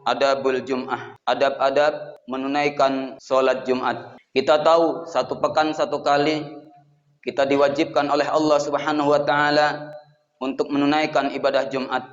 adabul Jum'ah, adab-adab menunaikan sholat Jumat. Kita tahu satu pekan satu kali kita diwajibkan oleh Allah Subhanahu wa taala untuk menunaikan ibadah Jumat.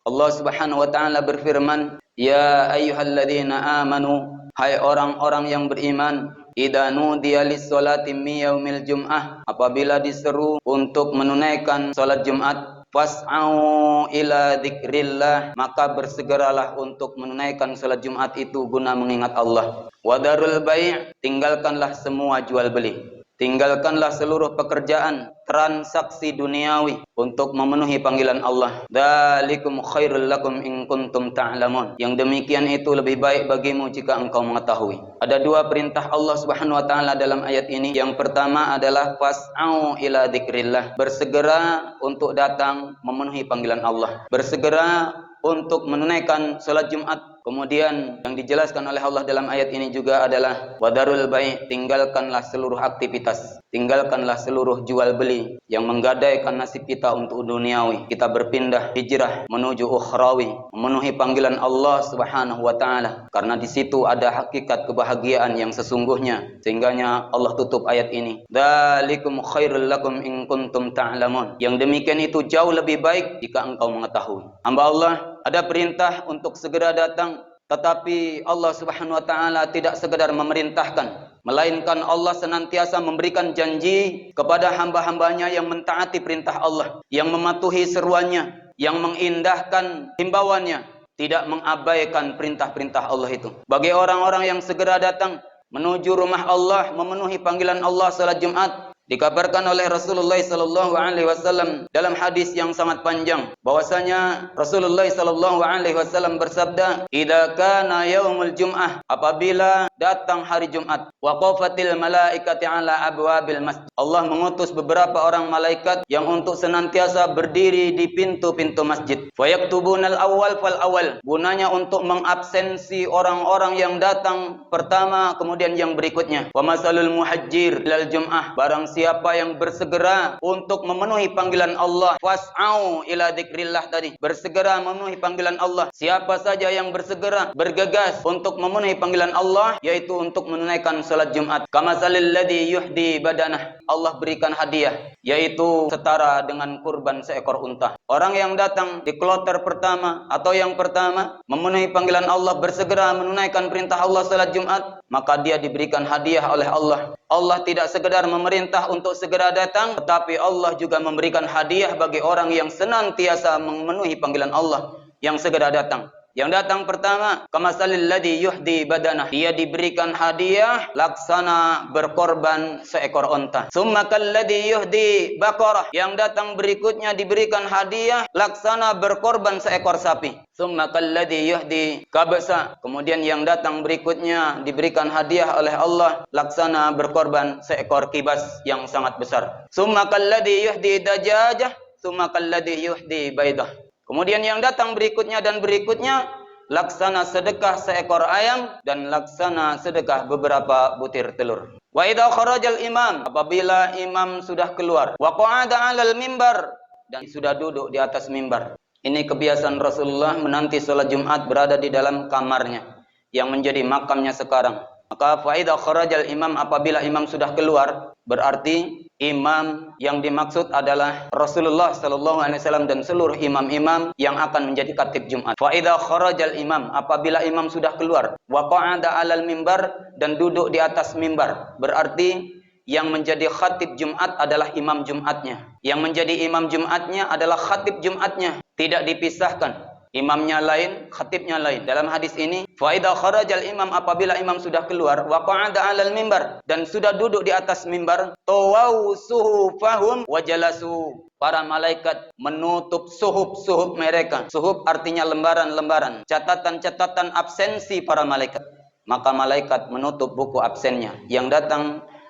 Allah Subhanahu wa taala berfirman, "Ya ayyuhalladzina amanu," hai orang-orang yang beriman, "idza nudiya lis-sholati min yaumil jum'ah," apabila diseru untuk menunaikan salat Jumat, "fas'au ila dzikrillah," maka bersegeralah untuk menunaikan salat Jumat itu guna mengingat Allah. "Wadarul bai'," tinggalkanlah semua jual beli. Tinggalkanlah seluruh pekerjaan transaksi duniawi untuk memenuhi panggilan Allah. Dzalikum khairul lakum in kuntum ta'lamun. Yang demikian itu lebih baik bagimu jika engkau mengetahui. Ada dua perintah Allah Subhanahu wa taala dalam ayat ini. Yang pertama adalah fas'au ila dzikrillah, bersegera untuk datang memenuhi panggilan Allah. Bersegera untuk menunaikan salat Jumat. Kemudian yang dijelaskan oleh Allah dalam ayat ini juga adalah wadarul bai', tinggalkanlah seluruh aktivitas, tinggalkanlah seluruh jual beli yang menggadaikan nasib kita untuk duniawi. Kita berpindah hijrah menuju ukhrawi, memenuhi panggilan Allah Subhanahu wa taala. Karena di situ ada hakikat kebahagiaan yang sesungguhnya. Sehingganya Allah tutup ayat ini. Dzalikum khairul lakum in kuntum ta'lamun. Yang demikian itu jauh lebih baik jika engkau mengetahui. Hamba Allah, ada perintah untuk segera datang, tetapi Allah Subhanahu wa taala tidak sekedar memerintahkan, melainkan Allah senantiasa memberikan janji kepada hamba-hambanya yang mentaati perintah Allah, yang mematuhi seruannya, yang mengindahkan himbauannya, tidak mengabaikan perintah-perintah Allah itu. Bagi orang-orang yang segera datang menuju rumah Allah, memenuhi panggilan Allah salat Jumat, dikabarkan oleh Rasulullah sallallahu alaihi wasallam dalam hadis yang sangat panjang bahwasanya Rasulullah sallallahu alaihi wasallam bersabda, "Idza kana yaumul jum'ah," apabila datang hari Jumat, waqafatil malaikati ala abwabil masjid, Allah mengutus beberapa orang malaikat yang untuk senantiasa berdiri di pintu-pintu masjid. Wa yaktubunal awwal fal awwal, gunanya untuk mengabsensi orang-orang yang datang pertama kemudian yang berikutnya. Wa masalul muhajjir ilal jum'ah, barang siapa yang bersegera untuk memenuhi panggilan Allah, fas'au ila dzikrillah tadi, bersegera memenuhi panggilan Allah. Siapa saja yang bersegera, bergegas untuk memenuhi panggilan Allah, yaitu untuk menunaikan salat Jumat. Kamasalil ladzi yuhdi badanah, Allah berikan hadiah, yaitu setara dengan kurban seekor unta. Orang yang datang di kloter pertama atau yang pertama memenuhi panggilan Allah, bersegera menunaikan perintah Allah salat Jumat, maka dia diberikan hadiah oleh Allah. Allah tidak sekedar memerintah untuk segera datang, tetapi Allah juga memberikan hadiah bagi orang yang senantiasa memenuhi panggilan Allah, yang segera datang. Yang datang pertama, kamasalil ladzi yuhdi badanah, dia diberikan hadiah laksana berkorban seekor unta. Summa kalladzi yuhdi baqarah, yang datang berikutnya diberikan hadiah laksana berkorban seekor sapi. Summa kalladzi yuhdi kabsa, kemudian yang datang berikutnya diberikan hadiah oleh Allah laksana berkorban seekor kibas yang sangat besar. Summa kalladzi yuhdi dajajah, summa kalladzi yuhdi baidah. Kemudian yang datang berikutnya dan berikutnya laksana sedekah seekor ayam dan laksana sedekah beberapa butir telur. Wa idza kharajal imam, apabila imam sudah keluar, wa qa'ada 'alal mimbar, dan sudah duduk di atas mimbar. Ini kebiasaan Rasulullah menanti salat Jumat berada di dalam kamarnya yang menjadi makamnya sekarang. Maka fa idza kharajal imam, apabila imam sudah keluar, berarti imam yang dimaksud adalah Rasulullah sallallahu alaihi wasallam dan seluruh imam-imam yang akan menjadi khatib Jumat. Fa idza kharajal imam, apabila imam sudah keluar, wa qa'ada 'alal mimbar, dan duduk di atas mimbar, berarti yang menjadi khatib Jumat adalah imam Jumatnya. Yang menjadi imam Jumatnya adalah khatib Jumatnya, tidak dipisahkan. Imamnya lain, khatibnya lain. Dalam hadis ini, fa idza kharajal imam, apabila imam sudah keluar, wa qa'ada 'alal mimbar, dan sudah duduk di atas mimbar, tawau suhufahum wa jalasu, para malaikat menutup suhuf mereka. Suhuf artinya lembaran-lembaran, catatan-catatan absensi para malaikat. Maka malaikat menutup buku absennya. Yang datang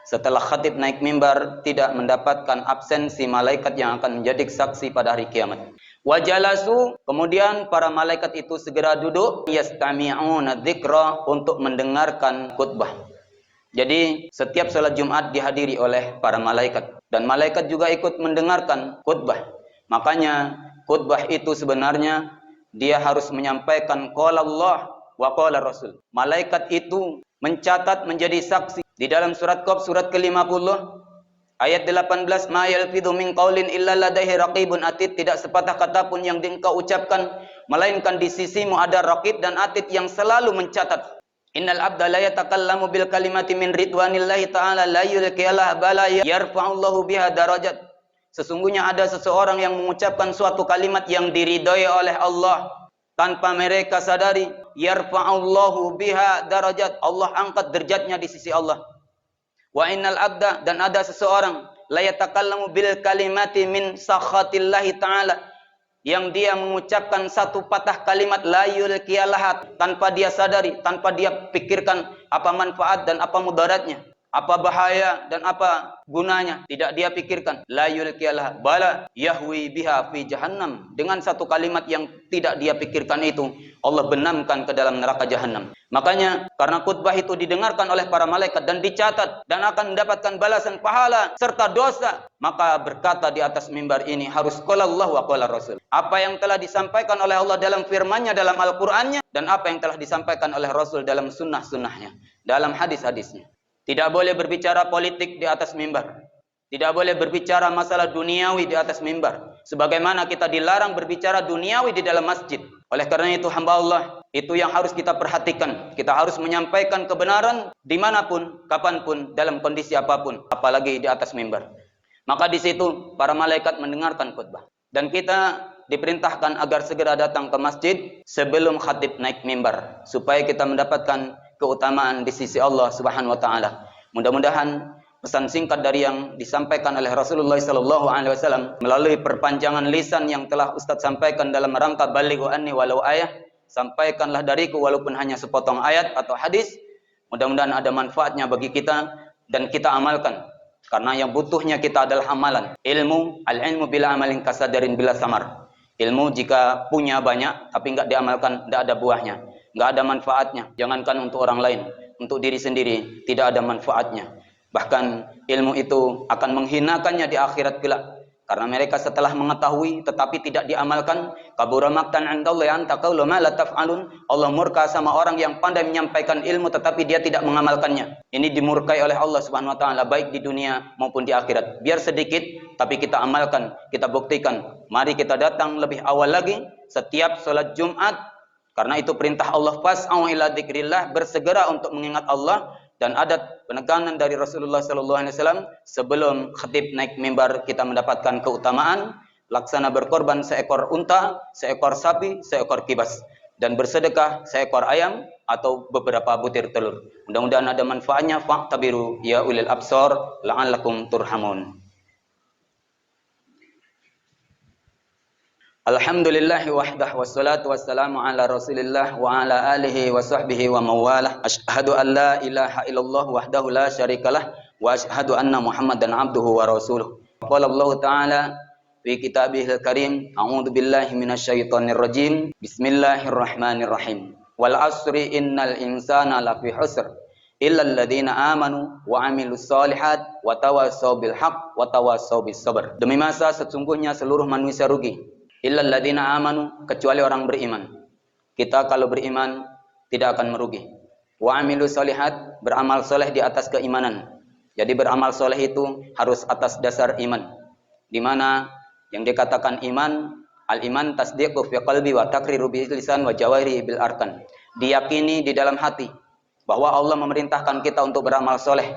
setelah khatib naik mimbar tidak mendapatkan absensi malaikat yang akan menjadi saksi pada hari kiamat. Wajalasu, kemudian para malaikat itu segera duduk, yastami'una dzikra, untuk mendengarkan khutbah. Jadi setiap salat Jumat dihadiri oleh para malaikat, dan malaikat juga ikut mendengarkan khutbah. Makanya khutbah itu sebenarnya dia harus menyampaikan qala Allah wa qala Rasul. Malaikat itu mencatat menjadi saksi. Di dalam surat Qaf surat ke-50 ayat 18, ma yalfidhu min qaulin illa ladaihi raqibun atid, tidak sepatah kata pun yang engkau ucapkan melainkan di sisimu ada raqib dan atid yang selalu mencatat. Innal abda la yatakallamu bil kalimati min ridwanillahi ta'ala la yulqiyalah bala yarfa'ullahu biha darajat. Sesungguhnya ada seseorang yang mengucapkan suatu kalimat yang diridhai oleh Allah tanpa mereka sadari, yarfa'ullahu biha darajat, Allah angkat derajatnya di sisi Allah. Wa innal abda, dan ada seseorang la yatakallamu bil kalimati min sakhatillahi ta'ala, yang dia mengucapkan satu patah kalimat la yulqiyalah tanpa dia sadari, tanpa dia pikirkan apa manfaat dan apa mudaratnya, apa bahaya dan apa gunanya, tidak dia pikirkan. La yulqiyalah bala yahwi biha fi jahannam, dengan satu kalimat yang tidak dia pikirkan itu Allah benamkan ke dalam neraka jahannam. Makanya karena khutbah itu didengarkan oleh para malaikat dan dicatat dan akan mendapatkan balasan pahala serta dosa, maka berkata di atas mimbar ini harus qala Allah wa qala Rasul. Apa yang telah disampaikan oleh Allah dalam firman-Nya, dalam Al-Qur'annya, dan apa yang telah disampaikan oleh Rasul dalam sunnah-sunnahnya, dalam hadis-hadisnya. Tidak boleh berbicara politik di atas mimbar. Tidak boleh berbicara masalah duniawi di atas mimbar. Sebagaimana kita dilarang berbicara duniawi di dalam masjid. Oleh karena itu hamba Allah, itu yang harus kita perhatikan. Kita harus menyampaikan kebenaran dimanapun, kapanpun, dalam kondisi apapun. Apalagi di atas mimbar. Maka di situ para malaikat mendengarkan khutbah. Dan kita diperintahkan agar segera datang ke masjid sebelum khatib naik mimbar. Supaya kita mendapatkan keutamaan di sisi Allah Subhanahu wa taala. Mudah-mudahan pesan singkat dari yang disampaikan oleh Rasulullah SAW melalui perpanjangan lisan yang telah Ustaz sampaikan dalam rangka balighu anni walau ayah, sampaikanlah dariku walaupun hanya sepotong ayat atau hadis, mudah-mudahan ada manfaatnya bagi kita dan kita amalkan. Karena yang butuhnya kita adalah amalan. Ilmu, al-ilmu bila amalin kasadarin bila samar. Ilmu jika punya banyak tapi enggak diamalkan, enggak ada buahnya, enggak ada manfaatnya. Jangankan untuk orang lain, untuk diri sendiri tidak ada manfaatnya. Bahkan ilmu itu akan menghinakannya di akhirat kelak. Karena mereka setelah mengetahui tetapi tidak diamalkan, kabura maqtan 'indallahi an taqulu ma la taf'alun. Allah murka sama orang yang pandai menyampaikan ilmu tetapi dia tidak mengamalkannya. Ini dimurkai oleh Allah Subhanahu wa taala baik di dunia maupun di akhirat. Biar sedikit tapi kita amalkan, kita buktikan. Mari kita datang lebih awal lagi setiap salat Jumat, karena itu perintah Allah, fas'au ila dzikrillah, bersegera untuk mengingat Allah. Dan ada penekanan dari Rasulullah SAW sebelum khatib naik mimbar kita mendapatkan keutamaan laksana berkorban seekor unta, seekor sapi, seekor kibas, dan bersedekah seekor ayam atau beberapa butir telur. Mudah-mudahan ada manfaatnya. Fa'tabiru ya ulil absar la'allakum turhamun. Alhamdulillah wahdah wassalatu wassalamu ala Rasulillah wa ala alihi wa sahbihi wa mawalah. Asyhadu an la ilaha illallah wahdahu la syarikalah wa asyhadu anna Muhammadan abduhu wa rasuluh. Qala Allah Ta'ala fi kitabihil karim, a'udzu billahi minasyaitonir rajim. Bismillahirrahmanirrahim. Wal asri innal insana lafi husr illa alladziina amanu wa 'amilus shalihat wa tawassaw bil haqq wa tawassaw bis sabr. Demi masa sesungguhnya seluruh manusia rugi. Illal ladzina amanu, kecuali orang beriman. Kita kalau beriman tidak akan merugi. Wa amilus shalihat, beramal soleh di atas keimanan. Jadi beramal soleh itu harus atas dasar iman. Di mana yang dikatakan iman, al-iman tasdiqu fi qalbi wa taqriru bil lisan wa jawarihi bil arkan. Diyakini di dalam hati bahwa Allah memerintahkan kita untuk beramal soleh.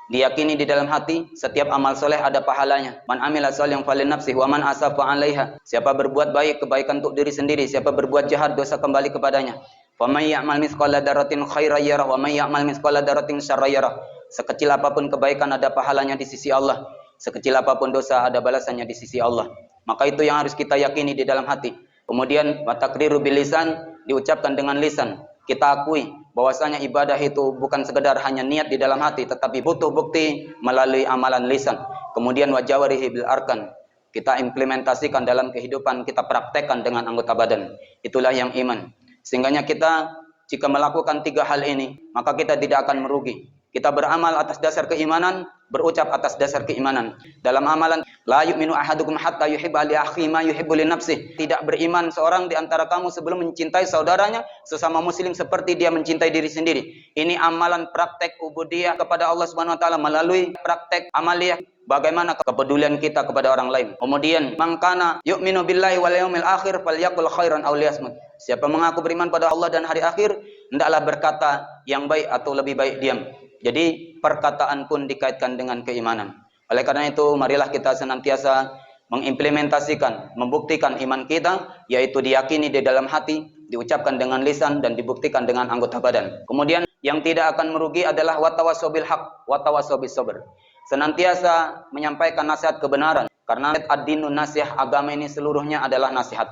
Diyakini di dalam hati setiap amal soleh ada pahalanya. Man amila sholihan falinafsihi wa man asafa 'alaiha. Siapa berbuat baik, kebaikan untuk diri sendiri. Siapa berbuat jahat, dosa kembali kepadanya. Fa may ya'mal mithqala dzarratin khairan yarah wa may ya'mal mithqala dzarratin syarran yarah. Sekecil apapun kebaikan ada pahalanya di sisi Allah. Sekecil apapun dosa ada balasannya di sisi Allah. Maka itu yang harus kita yakini di dalam hati. Kemudian wa taqriru bil lisan, diucapkan dengan lisan. Kita akui bahwasanya ibadah itu bukan sekedar hanya niat di dalam hati, tetapi butuh bukti melalui amalan lisan. Kemudian wajawarihi bil arkan, kita implementasikan dalam kehidupan, kita praktekkan dengan anggota badan. Itulah yang iman. Sehingganya kita jika melakukan tiga hal ini, maka kita tidak akan merugi. Kita beramal atas dasar keimanan, berucap atas dasar keimanan. Dalam amalan, la yu'minu ahadukum hatta yuhibba li akhihi ma yuhibbu li nafsihi. Tidak beriman seorang di antara kamu sebelum mencintai saudaranya sesama muslim seperti dia mencintai diri sendiri. Ini amalan praktek ubudiyah kepada Allah Subhanahu wa taala melalui praktek amaliyah. Bagaimana kepedulian kita kepada orang lain. Kemudian, mangkana yu'minu billahi wal yaumil akhir falyaqul khairan aw liyasmut. Siapa mengaku beriman pada Allah dan hari akhir, hendaklah berkata yang baik atau lebih baik diam. Jadi, perkataan pun dikaitkan dengan keimanan. Oleh karena itu, marilah kita senantiasa mengimplementasikan, membuktikan iman kita, yaitu diyakini di dalam hati, diucapkan dengan lisan, dan dibuktikan dengan anggota badan. Kemudian, yang tidak akan merugi adalah watawassaw bil haq, watawassaw bis sabr. Senantiasa menyampaikan nasihat kebenaran, karena ad-dinun nasihat, agama ini seluruhnya adalah nasihat.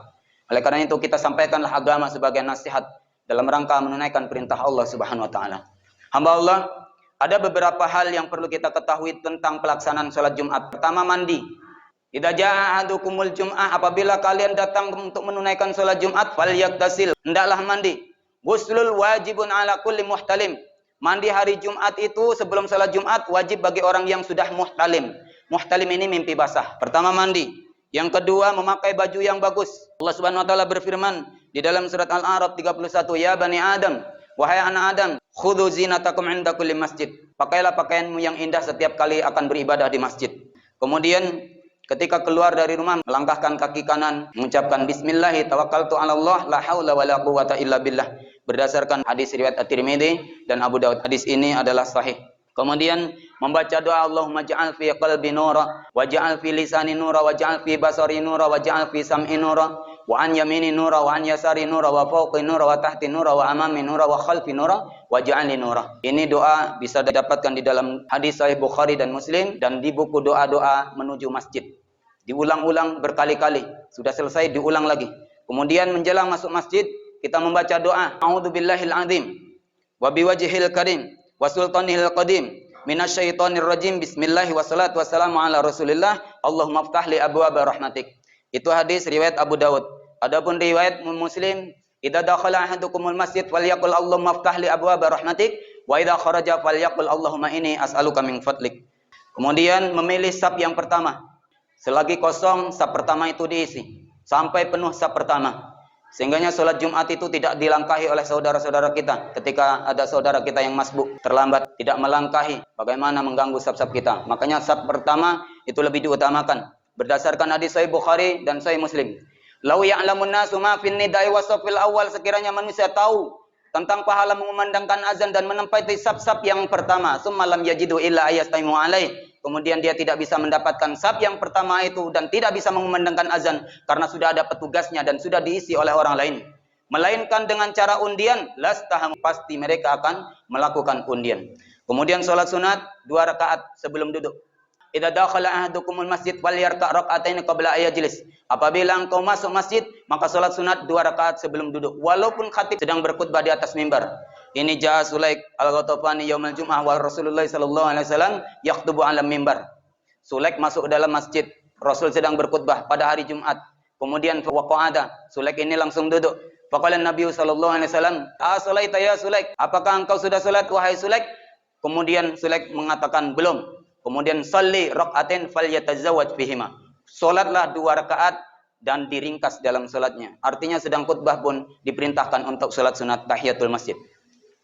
Oleh karena itu kita sampaikanlah agama sebagai nasihat dalam rangka menunaikan perintah Allah Subhanahu wa taala. Hamba Allah, ada beberapa hal yang perlu kita ketahui tentang pelaksanaan salat Jumat. Pertama, mandi. Idza jaa ahadukumul jum'ah, apabila kalian datang untuk menunaikan salat Jumat, falyaktasil, hendaklah mandi. Ghuslul wajibun ala kulli muhtalim. Mandi hari Jumat itu sebelum salat Jumat wajib bagi orang yang sudah muhtalim. Muhtalim ini mimpi basah. Pertama, mandi. Yang kedua, memakai baju yang bagus. Allah Subhanahu wa taala berfirman di dalam surat Al-A'raf 31, "Ya bani Adam, wahai anak Adam, khudhu zinatakum 'inda kulli masjid." Pakailah pakaianmu yang indah setiap kali akan beribadah di masjid. Kemudian ketika keluar dari rumah, melangkahkan kaki kanan, mengucapkan bismillah, tawakkaltu 'ala Allah, la haula wala quwwata illa billah. Berdasarkan hadis riwayat At-Tirmidzi dan Abu Daud. Hadis ini adalah sahih. Kemudian membaca doa, Allahumma ja'al fi qalbi nura, wa ja'al fi lisani nura, wa ja'al fi basari nura, wa ja'al fi sam'i nura, wa an yamini nura, wa an yasari nura, wa fawqi nura, wa tahti nura, wa amami nura, wa khalfi nura, wa ja'alni nura. Ini doa bisa didapatkan di dalam hadis sahih Bukhari dan Muslim dan di buku doa-doa menuju masjid. Diulang-ulang berkali-kali. Sudah selesai diulang lagi. Kemudian menjelang masuk masjid, kita membaca doa, A'udzubillahil azim wa biwajhil karim wa sultanihil qadim minasyaitonir rajim, bismillah wassalatu wassalamu ala Rasulillah, Allahumma iftah li abwaaba rahmatik. Itu hadis riwayat Abu Daud. Adapun riwayat Muslim, idza dakhala ahadukumul masjid falyaqul Allahumma iftah li abwaaba rahmatik wa idza kharaja falyaqul Allahumma inni as'aluka min fadlik. Kemudian memilih saf yang pertama. Selagi kosong, saf pertama itu diisi sampai penuh saf pertama. Sehingganya sholat Jumat itu tidak dilangkahi oleh saudara-saudara kita. Ketika ada saudara kita yang masbuk, terlambat, tidak melangkahi, bagaimana mengganggu saf-saf kita. Makanya saf pertama itu lebih diutamakan. Berdasarkan hadis Sahih Bukhari dan Sahih Muslim. Lau ya'lamun nasu ma fin nidai wa safil awal, sekiranya manusia tahu tentang pahala mengumandangkan azan dan menempati saf-saf yang pertama. Summa lam yajidu illa ayastaimu alaih. Kemudian dia tidak bisa mendapatkan saf yang pertama itu dan tidak bisa mengumandangkan azan karena sudah ada petugasnya dan sudah diisi oleh orang lain. Melainkan dengan cara undian, lastaham, pasti mereka akan melakukan undian. Kemudian sholat sunat 2 rakaat sebelum duduk. Idza dakhala ahadukumul masjid falyarka' rak'ataini qabla ayajlis. Apabila engkau masuk masjid, maka sholat sunat 2 rakaat sebelum duduk. Walaupun khatib sedang berkhutbah di atas mimbar. Ini jaa Sulaik al-Ghatafani yaumul jum'ah wa Rasulullah sallallahu alaihi wasallam yakhtubu 'ala mimbar. Sulaik masuk ke dalam masjid, Rasul sedang berkhutbah pada hari Jumat. Kemudian waqa'ada, Sulaik ini langsung duduk. Faqala Nabi sallallahu alaihi wasallam, "As-salaita ya Sulaik? Apakah engkau sudah salat wahai Sulaik?" Kemudian Sulaik mengatakan, "Belum." Kemudian salli rak'atain falyatazawwaj fihima. Salatlah 2 rakaat dan diringkas dalam salatnya. Artinya sedang khutbah pun diperintahkan untuk salat sunat tahiyatul masjid.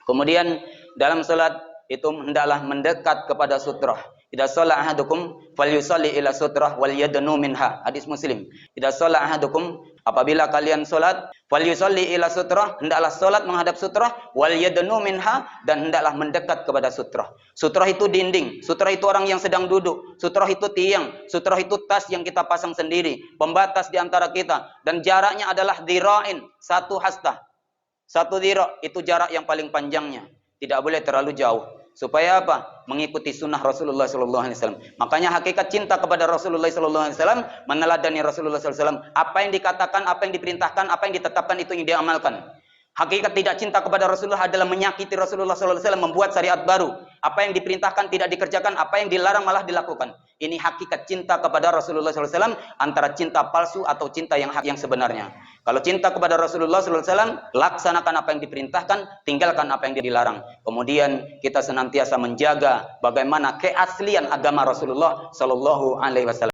Kemudian dalam salat itu hendaklah mendekat kepada sutrah. Idza shalla ahadukum falyusalli ila sutrah wal yadnu minha. Hadis Muslim. Idza shalla ahadukum, apabila kalian salat, falyusalli ila sutrah, hendaklah salat menghadap sutrah, wal yadnu minha, dan hendaklah mendekat kepada sutrah. Sutrah itu dinding, sutrah itu orang yang sedang duduk, sutrah itu tiang, sutrah itu tas yang kita pasang sendiri, pembatas di antara kita, dan jaraknya adalah dhira'in, 1 hastah. 1 dhira' itu jarak yang paling panjangnya. Tidak boleh terlalu jauh. Supaya apa? Mengikuti sunnah Rasulullah SAW. Makanya hakikat cinta kepada Rasulullah SAW meneladani Rasulullah SAW. Apa yang dikatakan, apa yang diperintahkan, apa yang ditetapkan itu yang diamalkan. Hakikat tidak cinta kepada Rasulullah adalah menyakiti Rasulullah SAW, membuat syariat baru. Apa yang diperintahkan tidak dikerjakan, apa yang dilarang malah dilakukan. Ini hakikat cinta kepada Rasulullah SAW, antara cinta palsu atau cinta yang sebenarnya. Kalau cinta kepada Rasulullah SAW, laksanakan apa yang diperintahkan, tinggalkan apa yang dilarang. Kemudian kita senantiasa menjaga bagaimana keaslian agama Rasulullah SAW.